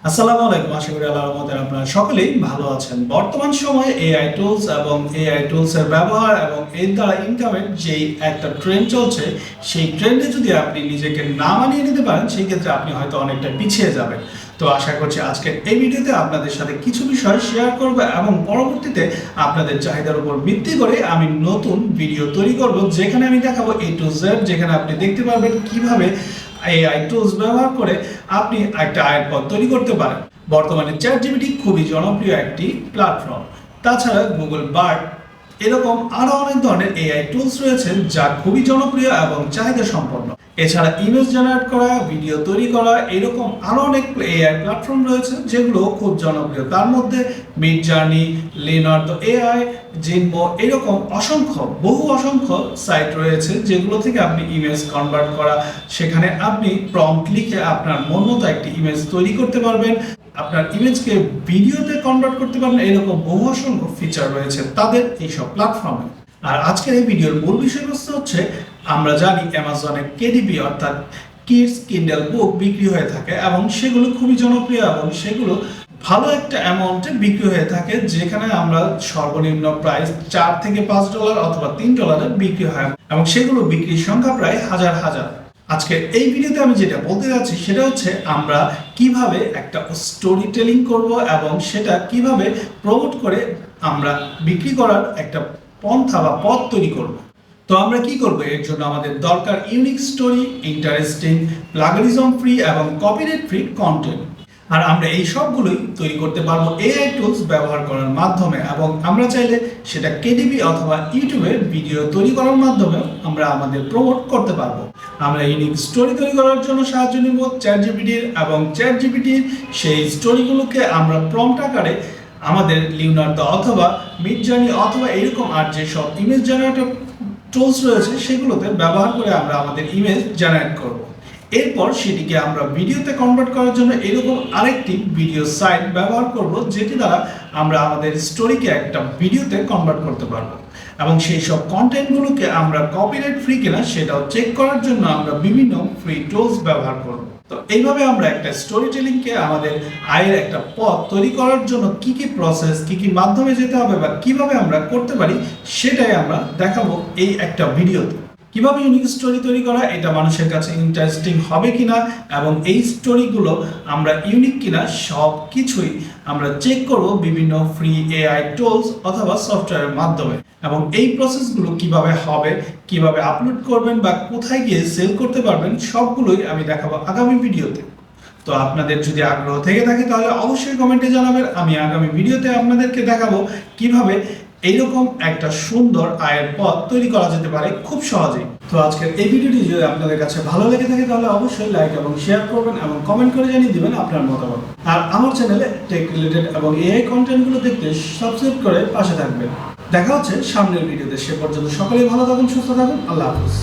আসসালামু আলাইকুম। আশা করি আল্লাহর রহমতে আপনারা সকলেই ভালো আছেন। বর্তমান সময়ে এআই টুলস এবং এআই টুলসের ব্যবহার এবং এর দ্বারা ইনকামের যেই একটা ট্রেন্ড চলছে, সেই ট্রেন্ডে যদি আপনি নিজেকে না মানিয়ে নিতে পারেন, সেই ক্ষেত্রে আপনি হয়তো অনেকটা পিছিয়ে যাবেন। তো আশা করছি আজকের এই ভিডিওতে আপনাদের সাথে কিছু বিষয় শেয়ার করব এবং পরবর্তীতে আপনাদের চাহিদার উপর ভিত্তি করে আমি নতুন ভিডিও তৈরি করব, যেখানে আমি দেখাবো A to Z, যেখানে আপনি দেখতে পারবেন কিভাবে এআই টুলস ব্যবহার করে আপনি একটা আয়ের পথ তৈরি করতে পারেন। বর্তমানে ChatGPT খুবই জনপ্রিয় একটি প্ল্যাটফর্ম। তাছাড়া গুগল বার্ড এরকম আরো অনেক ধরনের এআই টুলস রয়েছে যা খুবই জনপ্রিয় এবং চাহিদা সম্পন্ন। এছাড়া ইমেজ জেনারেট করা, ভিডিও তৈরি করা, এরকম আরো অনেক এআই প্ল্যাটফর্ম রয়েছে যেগুলো খুব জনপ্রিয়। তার মধ্যে মিডজার্নি, লিওনার্দো এআই, জিনমো, এরকম অসংখ্য সাইট রয়েছে যেগুলো থেকে আপনি ইমেজ কনভার্ট করা, সেখানে আপনি প্রম্পট লিখে আপনার মন মতো একটি ইমেজ তৈরি করতে পারবেন, আপনার ইমেজকে ভিডিওতে কনভার্ট করতে পারবেন। এরকম অসংখ্য ফিচার রয়েছে তাদের এইসব প্ল্যাটফর্মে। আর আজকের এই ভিডিওর মূল বিষয়বস্তু হচ্ছে, আমরা জানি অ্যামাজনে KDP অর্থাৎ কিডস কিন্ডেল বুক বিক্রি হয়ে থাকে এবং সেগুলো খুবই জনপ্রিয় এবং সেগুলো ভালো একটা অ্যামাউন্টে বিক্রি হয়ে থাকে, যেখানে আমরা সর্বনিম্ন প্রাইস $4 থেকে $5 অথবা $3 বিক্রি হয় এবং সেগুলো বিক্রির সংখ্যা প্রায় হাজার হাজার। আজকে এই ভিডিওতে আমি যেটা বলতে যাচ্ছি সেটা হচ্ছে, আমরা কিভাবে একটা স্টোরি টেলিং করব এবং সেটা কিভাবে প্রমোট করে আমরা বিক্রি করার একটা পন্থা বা পথ তৈরি করব। তো আমরা কি করব? এর জন্য আমাদের দরকার unique story, interesting, plagiarism free এবং কপিরাইট ফ্রি কন্টেন্ট। আর আমরা এই সবগুলোই তৈরি করতে পারবো এআই টুলস ব্যবহার করার মাধ্যমে, এবং আমরা চাইলে সেটা KDP অথবা ইউটিউবে ভিডিও তৈরি করার মাধ্যমে আমরা আমাদের প্রমোট করতে পারবো। আমরা ইউনিক স্টোরি তৈরি করার জন্য সাহায্য নিব ChatGPT-র, এবং ChatGPT-র সেই স্টোরিগুলোকে আমরা প্রম্পট আকারে আমাদের লিওনার্দো অথবা মিডজার্নি অথবা এরকম আর যেসব ইমেজ জেনারেটর টুলস রয়েছে সেগুলোতে ব্যবহার করে আমরা আমাদের ইমেজ জেনারেট করব। এরপর সেটিকে আমরা ভিডিওতে কনভার্ট করার জন্য এরকম আরেকটি ভিডিও সাইট ব্যবহার করব, যেটি দ্বারা আমরা আমাদের স্টোরিকে একটা ভিডিওতে কনভার্ট করতে পারবো। এবং সেই সব কন্টেন্টগুলোকে আমরা কপিরাইট ফ্রি কিনা সেটাও চেক করার জন্য আমরা বিভিন্ন ফ্রি টুলস ব্যবহার করব। তো এইভাবে আমরা একটা স্টোরি টেলিংকে আমাদের আয়ের একটা পথ তৈরি করার জন্য কি কি প্রসেস, কি কি মাধ্যমে যেতে হবে বা কিভাবে আমরা করতে পারি, সেটাই আমরা দেখাবো এই একটা ভিডিওতে। কিভাবে ইউনিক স্টোরি তৈরি করা, এটা মানুষের কাছে ইন্টারেস্টিং হবে কিনা এবং এই স্টোরিগুলো আমরা ইউনিক কিনা, সব কিছুই আমরা চেক করব বিভিন্ন ফ্রি এআই টুলস অথবা সফটওয়্যারের মাধ্যমে। এবং এই প্রসেসগুলো কিভাবে হবে, কিভাবে আপলোড করবেন বা কোথায় গিয়ে সেল করতে পারবেন, সবগুলোই আমি দেখাবো আগামী ভিডিওতে। তো আপনাদের যদি আগ্রহ থেকে থাকে তাহলে অবশ্যই কমেন্টে জানাবেন। আমি আগামী ভিডিওতে আপনাদেরকে দেখাবো কিভাবে এইরকম একটা সুন্দর আয়ের পথ তৈরি করা যেতে পারে খুব সহজেই। তো আজকের এই ভিডিওটি যদি আপনাদের কাছে ভালো লেগে থাকে তাহলে অবশ্যই লাইক এবং শেয়ার করবেন এবং কমেন্ট করে জানিয়ে দিবেন আপনার মতামত। আর আমার চ্যানেলে টেক রিলেটেড এবং এআই কন্টেন্টগুলো দেখতে সাবস্ক্রাইব করে পাশে থাকবেন। দেখা হচ্ছে সামনের ভিডিওতে। সে পর্যন্ত সকলেই ভালো থাকুন, সুস্থ থাকুন। আল্লাহ হাফেজ।